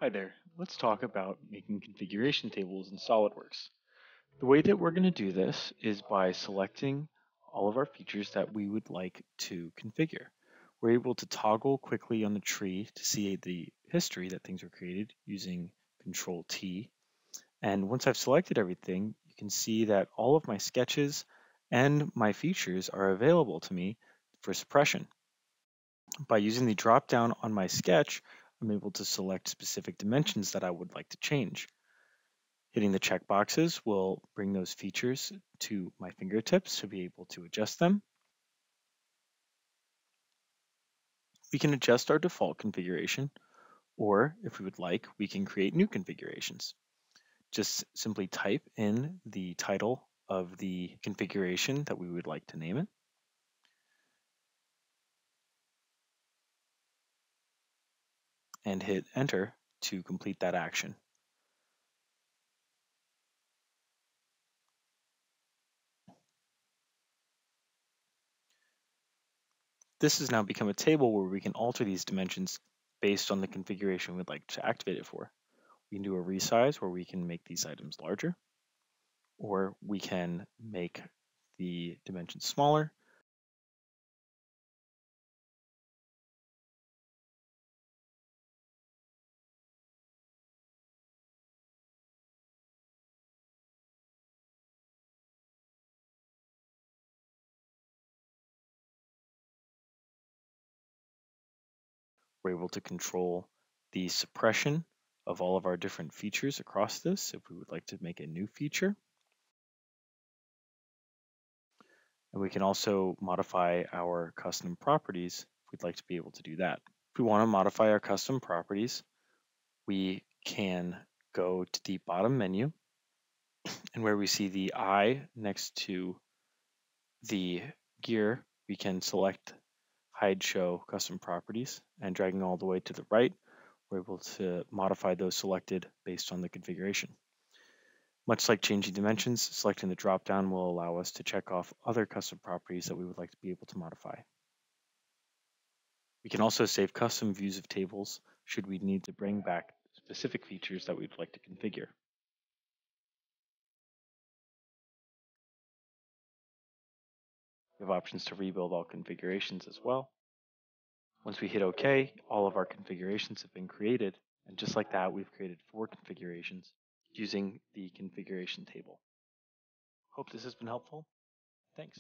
Hi there. Let's talk about making configuration tables in SOLIDWORKS. The way that we're going to do this is by selecting all of our features that we would like to configure. We're able to toggle quickly on the tree to see the history that things were created using Control T. And once I've selected everything, you can see that all of my sketches and my features are available to me for suppression. By using the drop down on my sketch, I'm able to select specific dimensions that I would like to change. Hitting the checkboxes will bring those features to my fingertips to be able to adjust them. We can adjust our default configuration, or if we would like, we can create new configurations. Just simply type in the title of the configuration that we would like to name it. And hit enter to complete that action. This has now become a table where we can alter these dimensions based on the configuration we'd like to activate it for. We can do a resize where we can make these items larger, or we can make the dimensions smaller. We're able to control the suppression of all of our different features across this if we would like to make a new feature. And we can also modify our custom properties if we'd like to be able to do that. If we want to modify our custom properties, we can go to the bottom menu, and where we see the eye next to the gear, we can select hide show custom properties, and dragging all the way to the right, we're able to modify those selected based on the configuration. Much like changing dimensions, selecting the drop-down will allow us to check off other custom properties that we would like to be able to modify. We can also save custom views of tables should we need to bring back specific features that we'd like to configure. We have options to rebuild all configurations as well. Once we hit OK, all of our configurations have been created, and just like that, we've created 4 configurations using the configuration table. Hope this has been helpful. Thanks.